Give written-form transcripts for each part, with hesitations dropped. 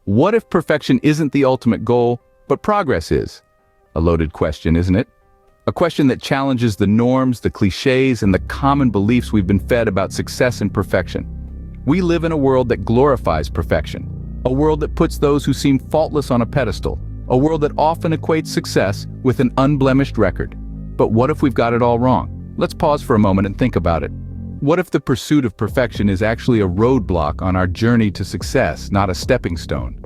What if perfection isn't the ultimate goal, but progress is? A loaded question, isn't it? A question that challenges the norms, the cliches, and the common beliefs we've been fed about success and perfection. We live in a world that glorifies perfection, a world that puts those who seem faultless on a pedestal, a world that often equates success with an unblemished record. But what if we've got it all wrong? Let's pause for a moment and think about it. What if the pursuit of perfection is actually a roadblock on our journey to success, not a stepping stone?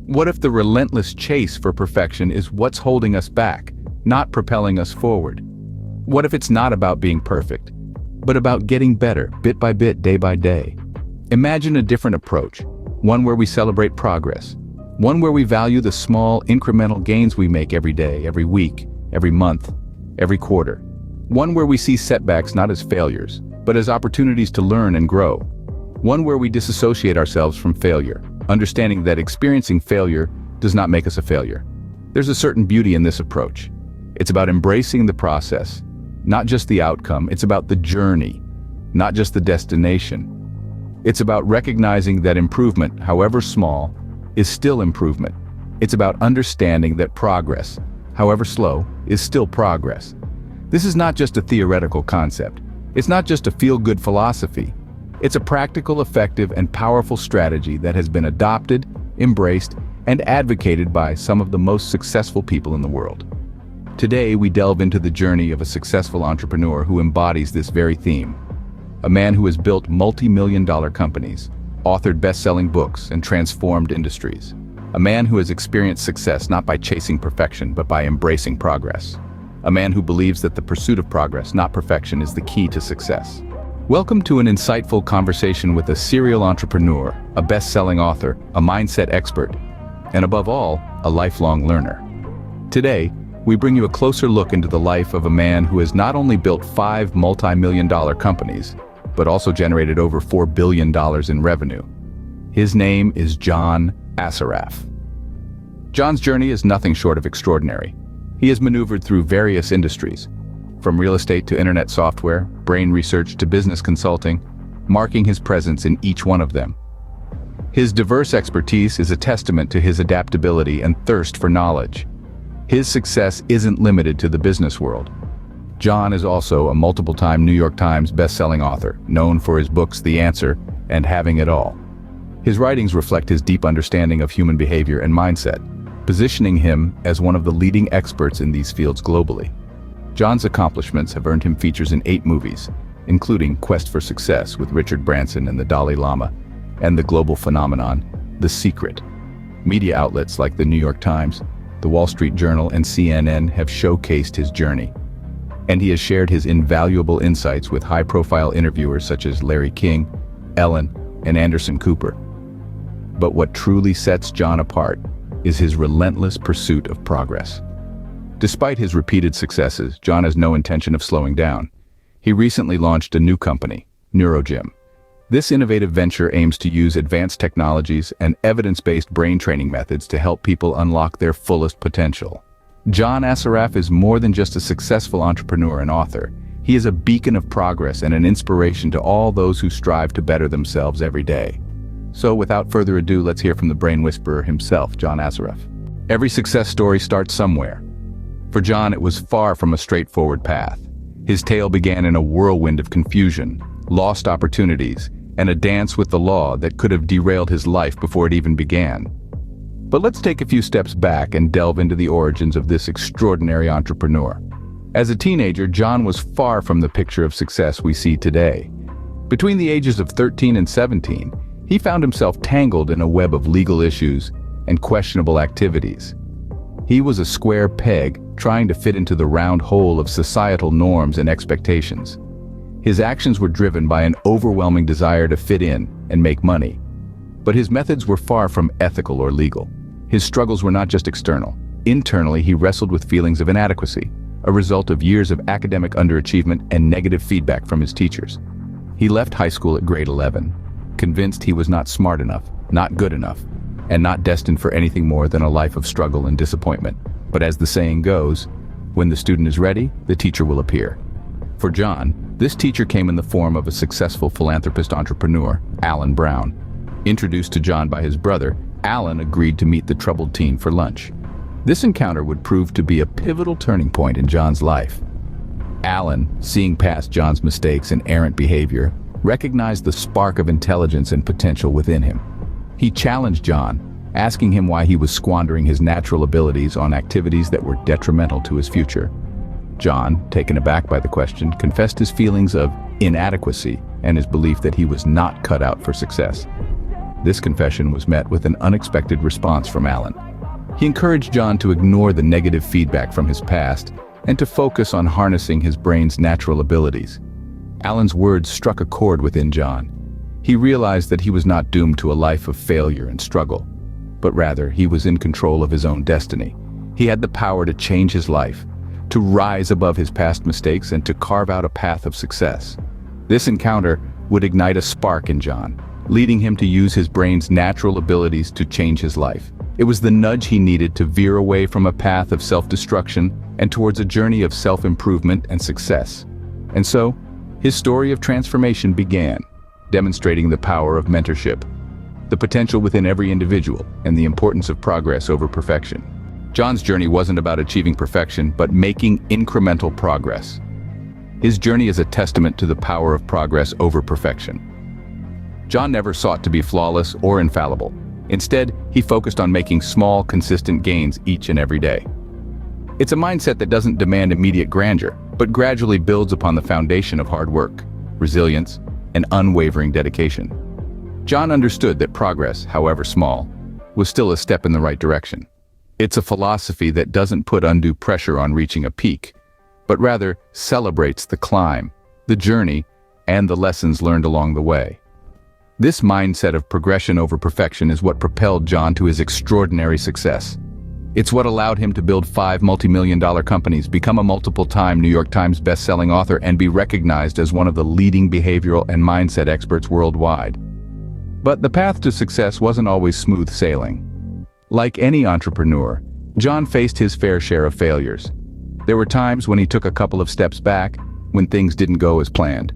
What if the relentless chase for perfection is what's holding us back, not propelling us forward? What if it's not about being perfect, but about getting better, bit by bit, day by day? Imagine a different approach, one where we celebrate progress, one where we value the small, incremental gains we make every day, every week, every month, every quarter. One where we see setbacks not as failures, but as opportunities to learn and grow. One where we disassociate ourselves from failure, understanding that experiencing failure does not make us a failure. There's a certain beauty in this approach. It's about embracing the process, not just the outcome. It's about the journey, not just the destination. It's about recognizing that improvement, however small, is still improvement. It's about understanding that progress, however slow, is still progress. This is not just a theoretical concept. It's not just a feel-good philosophy. It's a practical, effective, and powerful strategy that has been adopted, embraced, and advocated by some of the most successful people in the world. Today, we delve into the journey of a successful entrepreneur who embodies this very theme. A man who has built multi-million-dollar companies, authored best-selling books, and transformed industries. A man who has experienced success not by chasing perfection, but by embracing progress. A man who believes that the pursuit of progress, not perfection, is the key to success. Welcome to an insightful conversation with a serial entrepreneur, a best-selling author, a mindset expert, and above all, a lifelong learner. Today, we bring you a closer look into the life of a man who has not only built 5 multi-million-dollar companies, but also generated over $4 billion in revenue. His name is John ASSARAF. John's journey is nothing short of extraordinary. He has maneuvered through various industries, from real estate to internet software, brain research to business consulting, marking his presence in each one of them. His diverse expertise is a testament to his adaptability and thirst for knowledge. His success isn't limited to the business world. John is also a multiple-time New York Times best-selling author, known for his books The Answer and Having It All. His writings reflect his deep understanding of human behavior and mindset, positioning him as one of the leading experts in these fields globally. John's accomplishments have earned him features in 8 movies, including Quest for Success with Richard Branson and the Dalai Lama, and the global phenomenon, The Secret. Media outlets like the New York Times, the Wall Street Journal, and CNN have showcased his journey, and he has shared his invaluable insights with high-profile interviewers such as Larry King, Ellen, and Anderson Cooper. But what truly sets John apart is his relentless pursuit of progress. Despite his repeated successes, John has no intention of slowing down. He recently launched a new company, NeuroGym. This innovative venture aims to use advanced technologies and evidence-based brain training methods to help people unlock their fullest potential. John ASSARAF is more than just a successful entrepreneur and author. He is a beacon of progress and an inspiration to all those who strive to better themselves every day. So without further ado, let's hear from the brain whisperer himself, John ASSARAF. Every success story starts somewhere. For John, it was far from a straightforward path. His tale began in a whirlwind of confusion, lost opportunities, and a dance with the law that could have derailed his life before it even began. But let's take a few steps back and delve into the origins of this extraordinary entrepreneur. As a teenager, John was far from the picture of success we see today. Between the ages of 13 and 17, he found himself tangled in a web of legal issues and questionable activities. He was a square peg trying to fit into the round hole of societal norms and expectations. His actions were driven by an overwhelming desire to fit in and make money. But his methods were far from ethical or legal. His struggles were not just external. Internally, he wrestled with feelings of inadequacy, a result of years of academic underachievement and negative feedback from his teachers. He left high school at grade 11, convinced he was not smart enough, not good enough, and not destined for anything more than a life of struggle and disappointment. But as the saying goes, when the student is ready, the teacher will appear. For John, this teacher came in the form of a successful philanthropist entrepreneur, Alan Brown. Introduced to John by his brother, Alan agreed to meet the troubled teen for lunch. This encounter would prove to be a pivotal turning point in John's life. Alan, seeing past John's mistakes and errant behavior, recognized the spark of intelligence and potential within him. He challenged John, asking him why he was squandering his natural abilities on activities that were detrimental to his future. John, taken aback by the question, confessed his feelings of inadequacy and his belief that he was not cut out for success. This confession was met with an unexpected response from Alan. He encouraged John to ignore the negative feedback from his past and to focus on harnessing his brain's natural abilities. Alan's words struck a chord within John. He realized that he was not doomed to a life of failure and struggle, but rather he was in control of his own destiny. He had the power to change his life, to rise above his past mistakes and to carve out a path of success. This encounter would ignite a spark in John, leading him to use his brain's natural abilities to change his life. It was the nudge he needed to veer away from a path of self-destruction and towards a journey of self-improvement and success. And so, his story of transformation began, demonstrating the power of mentorship, the potential within every individual, and the importance of progress over perfection. John's journey wasn't about achieving perfection, but making incremental progress. His journey is a testament to the power of progress over perfection. John never sought to be flawless or infallible. Instead, he focused on making small, consistent gains each and every day. It's a mindset that doesn't demand immediate grandeur, but gradually builds upon the foundation of hard work, resilience, and unwavering dedication. John understood that progress, however small, was still a step in the right direction. It's a philosophy that doesn't put undue pressure on reaching a peak, but rather celebrates the climb, the journey, and the lessons learned along the way. This mindset of progression over perfection is what propelled John to his extraordinary success. It's what allowed him to build 5 multi-million-dollar companies, become a multiple-time New York Times best-selling author, and be recognized as one of the leading behavioral and mindset experts worldwide. But the path to success wasn't always smooth sailing. Like any entrepreneur, John faced his fair share of failures. There were times when he took a couple of steps back, when things didn't go as planned,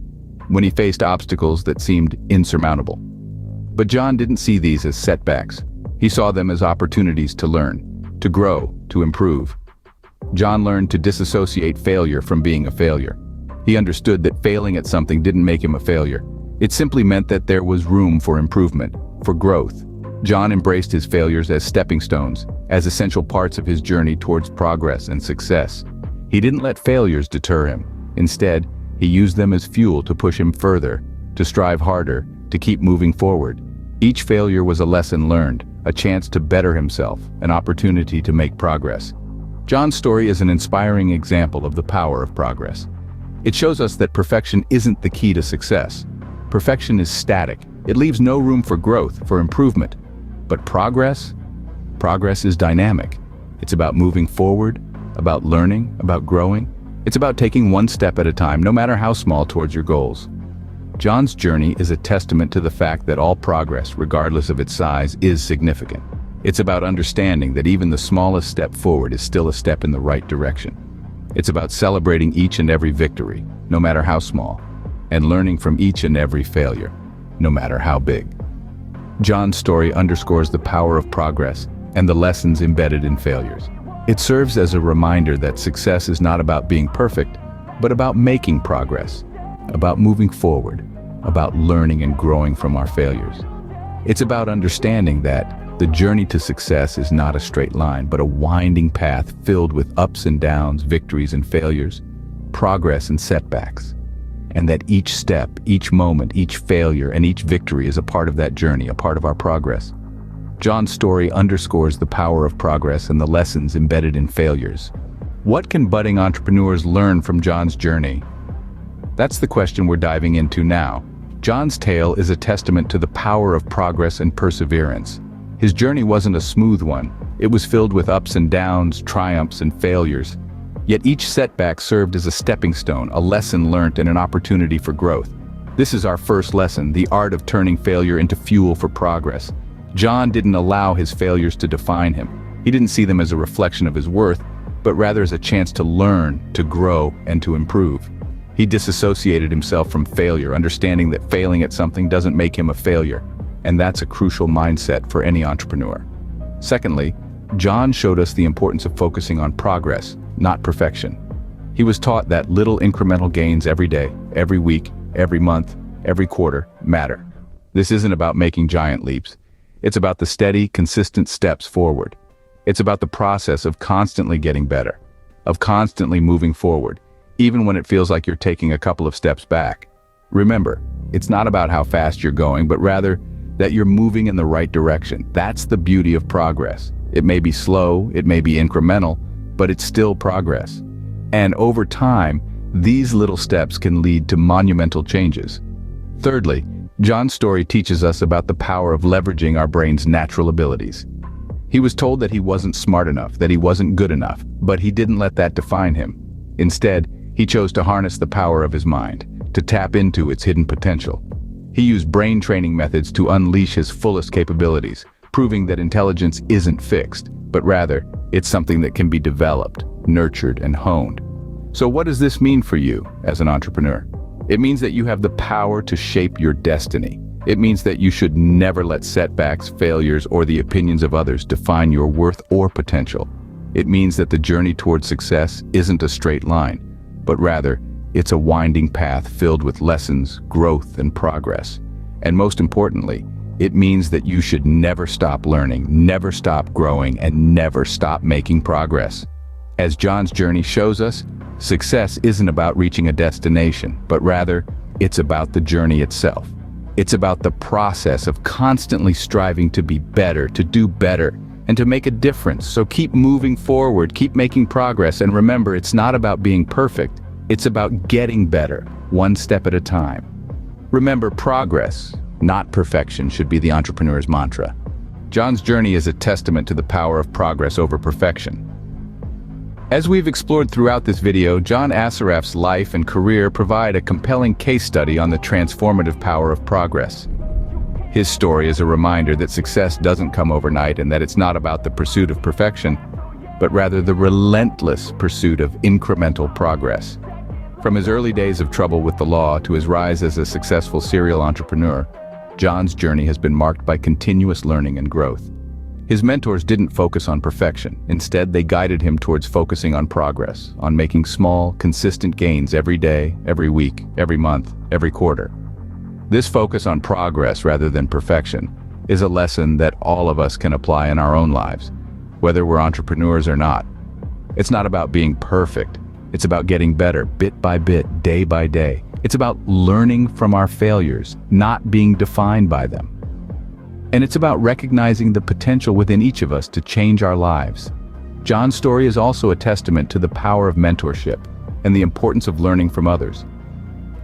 when he faced obstacles that seemed insurmountable. But John didn't see these as setbacks. He saw them as opportunities to learn, to grow, to improve. John learned to disassociate failure from being a failure. He understood that failing at something didn't make him a failure. It simply meant that there was room for improvement, for growth. John embraced his failures as stepping stones, as essential parts of his journey towards progress and success. He didn't let failures deter him. Instead, he used them as fuel to push him further, to strive harder, to keep moving forward. Each failure was a lesson learned, a chance to better himself, an opportunity to make progress. John's story is an inspiring example of the power of progress. It shows us that perfection isn't the key to success. Perfection is static. It leaves no room for growth, for improvement. But progress is dynamic. It's about moving forward, about learning, about growing. It's about taking one step at a time, no matter how small, towards your goals. John's journey is a testament to the fact that all progress, regardless of its size, is significant. It's about understanding that even the smallest step forward is still a step in the right direction. It's about celebrating each and every victory, no matter how small, and learning from each and every failure, no matter how big. John's story underscores the power of progress and the lessons embedded in failures. It serves as a reminder that success is not about being perfect, but about making progress, about moving forward, about learning and growing from our failures. It's about understanding that the journey to success is not a straight line, but a winding path filled with ups and downs, victories and failures, progress and setbacks. And that each step, each moment, each failure, and each victory is a part of that journey, a part of our progress. John's story underscores the power of progress and the lessons embedded in failures. What can budding entrepreneurs learn from John's journey? That's the question we're diving into now. John's tale is a testament to the power of progress and perseverance. His journey wasn't a smooth one. It was filled with ups and downs, triumphs and failures. Yet each setback served as a stepping stone, a lesson learned, and an opportunity for growth. This is our first lesson, the art of turning failure into fuel for progress. John didn't allow his failures to define him. He didn't see them as a reflection of his worth, but rather as a chance to learn, to grow, and to improve. He disassociated himself from failure, understanding that failing at something doesn't make him a failure. and that's a crucial mindset for any entrepreneur. Secondly, John showed us the importance of focusing on progress, not perfection. He was taught that little incremental gains every day, every week, every month, every quarter matter. This isn't about making giant leaps. It's about the steady, consistent steps forward. It's about the process of constantly getting better, of constantly moving forward, even when it feels like you're taking a couple of steps back. Remember, it's not about how fast you're going, but rather that you're moving in the right direction. That's the beauty of progress. It may be slow, it may be incremental, but it's still progress. And over time, these little steps can lead to monumental changes. Thirdly, John's story teaches us about the power of leveraging our brain's natural abilities. He was told that he wasn't smart enough, that he wasn't good enough, but he didn't let that define him. Instead, he chose to harness the power of his mind, to tap into its hidden potential. He used brain training methods to unleash his fullest capabilities, proving that intelligence isn't fixed, but rather, it's something that can be developed, nurtured, and honed. So what does this mean for you as an entrepreneur? It means that you have the power to shape your destiny. It means that you should never let setbacks, failures, or the opinions of others define your worth or potential. It means that the journey towards success isn't a straight line, but rather, it's a winding path filled with lessons, growth, and progress. And most importantly, it means that you should never stop learning, never stop growing, and never stop making progress. As John's journey shows us, success isn't about reaching a destination, but rather, it's about the journey itself. It's about the process of constantly striving to be better, to do better, and to make a difference. So keep moving forward, keep making progress, and remember, it's not about being perfect, it's about getting better, one step at a time. Remember, progress, not perfection, should be the entrepreneur's mantra. John's journey is a testament to the power of progress over perfection. As we've explored throughout this video, John Assaraf's life and career provide a compelling case study on the transformative power of progress. His story is a reminder that success doesn't come overnight and that it's not about the pursuit of perfection, but rather the relentless pursuit of incremental progress. From his early days of trouble with the law to his rise as a successful serial entrepreneur, John's journey has been marked by continuous learning and growth. His mentors didn't focus on perfection. Instead, they guided him towards focusing on progress, on making small, consistent gains every day, every week, every month, every quarter. This focus on progress rather than perfection is a lesson that all of us can apply in our own lives, whether we're entrepreneurs or not. It's not about being perfect. It's about getting better bit by bit, day by day. It's about learning from our failures, not being defined by them. And it's about recognizing the potential within each of us to change our lives. John's story is also a testament to the power of mentorship and the importance of learning from others.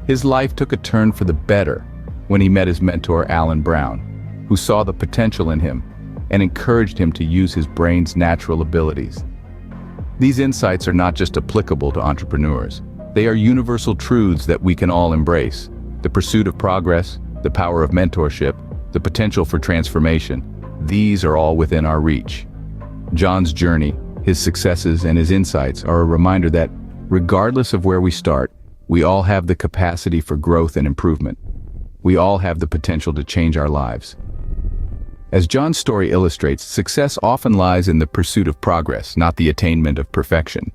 His life took a turn for the better when he met his mentor, Alan Brown, who saw the potential in him and encouraged him to use his brain's natural abilities. These insights are not just applicable to entrepreneurs. They are universal truths that we can all embrace. The pursuit of progress, the power of mentorship, the potential for transformation, these are all within our reach. John's journey, his successes, and his insights are a reminder that, regardless of where we start, we all have the capacity for growth and improvement. We all have the potential to change our lives. As John's story illustrates, success often lies in the pursuit of progress, not the attainment of perfection.